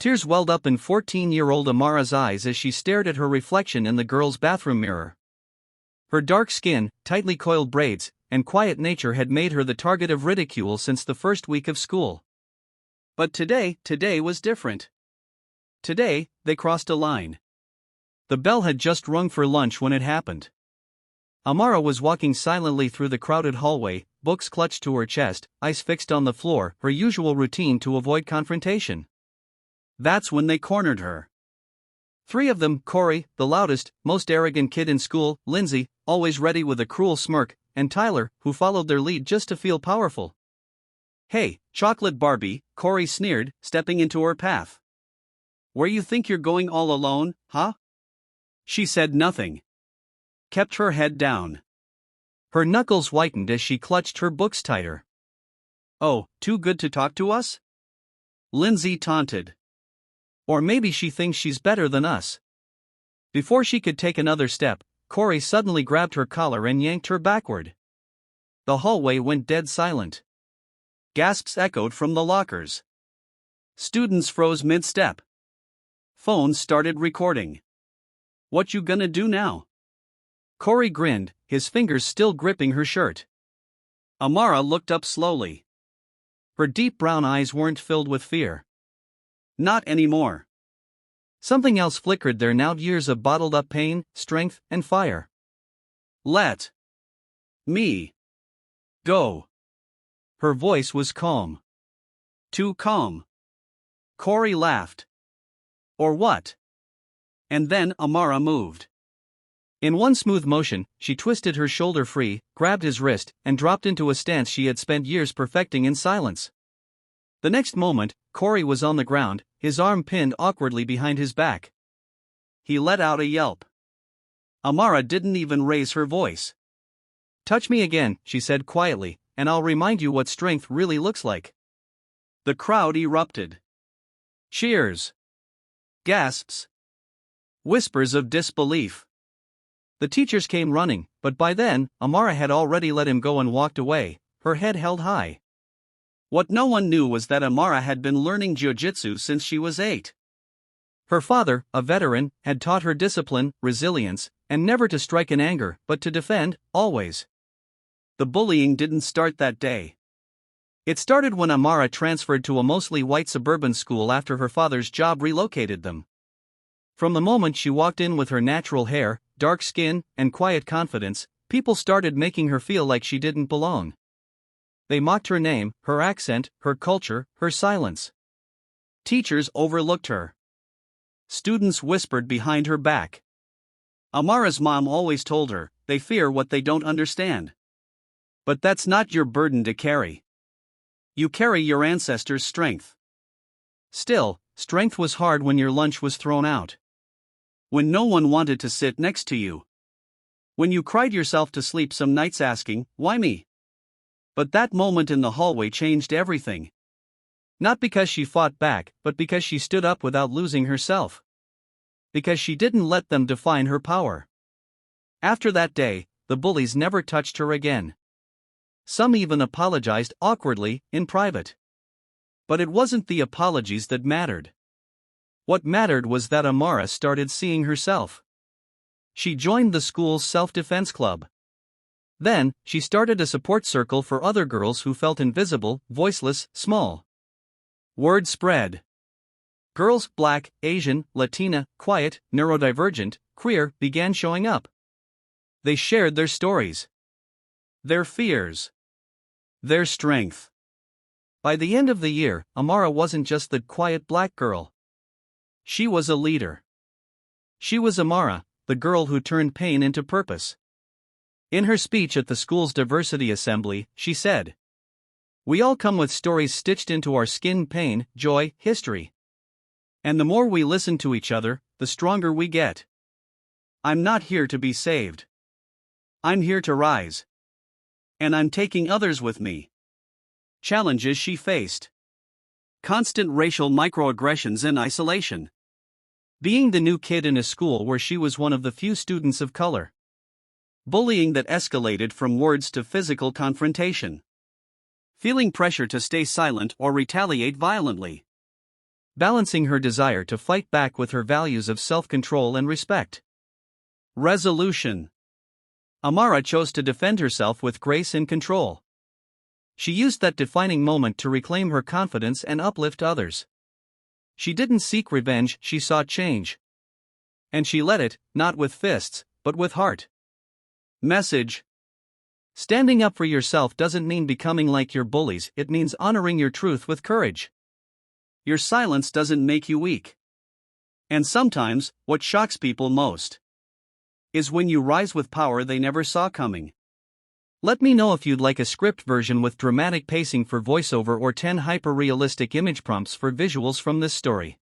Tears welled up in 14-year-old Amara's eyes as she stared at her reflection in the girl's bathroom mirror. Her dark skin, tightly coiled braids, and quiet nature had made her the target of ridicule since the first week of school. But today was different. Today, they crossed a line. The bell had just rung for lunch when it happened. Amara was walking silently through the crowded hallway, books clutched to her chest, eyes fixed on the floor, her usual routine to avoid confrontation. That's when they cornered her. Three of them: Corey, the loudest, most arrogant kid in school, Lindsay, always ready with a cruel smirk, and Tyler, who followed their lead just to feel powerful. "Hey, chocolate Barbie," Corey sneered, stepping into her path. "Where you think you're going all alone, huh?" She said nothing. Kept her head down. Her knuckles whitened as she clutched her books tighter. "Oh, too good to talk to us?" Lindsay taunted. "Or maybe she thinks she's better than us." Before she could take another step, Corey suddenly grabbed her collar and yanked her backward. The hallway went dead silent. Gasps echoed from the lockers. Students froze mid-step. Phones started recording. "What you gonna do now?" Corey grinned, his fingers still gripping her shirt. Amara looked up slowly. Her deep brown eyes weren't filled with fear. Not anymore. Something else flickered there now: years of bottled-up pain, strength, and fire. "Let me go." Her voice was calm. Too calm. Corey laughed. "Or what?" And then Amara moved. In one smooth motion, she twisted her shoulder free, grabbed his wrist, and dropped into a stance she had spent years perfecting in silence. The next moment, Corey was on the ground, his arm pinned awkwardly behind his back. He let out a yelp. Amara didn't even raise her voice. "Touch me again," she said quietly, "and I'll remind you what strength really looks like." The crowd erupted. Cheers. Gasps. Whispers of disbelief. The teachers came running, but by then, Amara had already let him go and walked away, her head held high. What no one knew was that Amara had been learning jiu-jitsu since she was 8. Her father, a veteran, had taught her discipline, resilience, and never to strike in anger, but to defend, always. The bullying didn't start that day. It started when Amara transferred to a mostly white suburban school after her father's job relocated them. From the moment she walked in with her natural hair, dark skin, and quiet confidence, people started making her feel like she didn't belong. They mocked her name, her accent, her culture, her silence. Teachers overlooked her. Students whispered behind her back. Amara's mom always told her, "They fear what they don't understand." But that's not your burden to carry. You carry your ancestors' strength. Still, strength was hard when your lunch was thrown out. When no one wanted to sit next to you. When you cried yourself to sleep some nights asking, "Why me?" But that moment in the hallway changed everything. Not because she fought back, but because she stood up without losing herself. Because she didn't let them define her power. After that day, the bullies never touched her again. Some even apologized awkwardly, in private. But it wasn't the apologies that mattered. What mattered was that Amara started seeing herself. She joined the school's self-defense club. Then, she started a support circle for other girls who felt invisible, voiceless, small. Word spread. Girls, Black, Asian, Latina, quiet, neurodivergent, queer, began showing up. They shared their stories. Their fears. Their strength. By the end of the year, Amara wasn't just the quiet black girl. She was a leader. She was Amara, the girl who turned pain into purpose. In her speech at the school's diversity assembly, she said, "We all come with stories stitched into our skin: pain, joy, history. And the more we listen to each other, the stronger we get. I'm not here to be saved. I'm here to rise. And I'm taking others with me." Challenges she faced. Constant racial microaggressions and isolation. Being the new kid in a school where she was one of the few students of color. Bullying that escalated from words to physical confrontation. Feeling pressure to stay silent or retaliate violently. balancing her desire to fight back with her values of self-control and respect. Resolution. Amara chose to defend herself with grace and control. She used that defining moment to reclaim her confidence and uplift others. She didn't seek revenge, she sought change. And she led it, not with fists, but with heart. Message. Standing up for yourself doesn't mean becoming like your bullies, it means honoring your truth with courage. Your silence doesn't make you weak. And sometimes, what shocks people most is when you rise with power they never saw coming. Let me know if you'd like a script version with dramatic pacing for voiceover or 10 hyper-realistic image prompts for visuals from this story.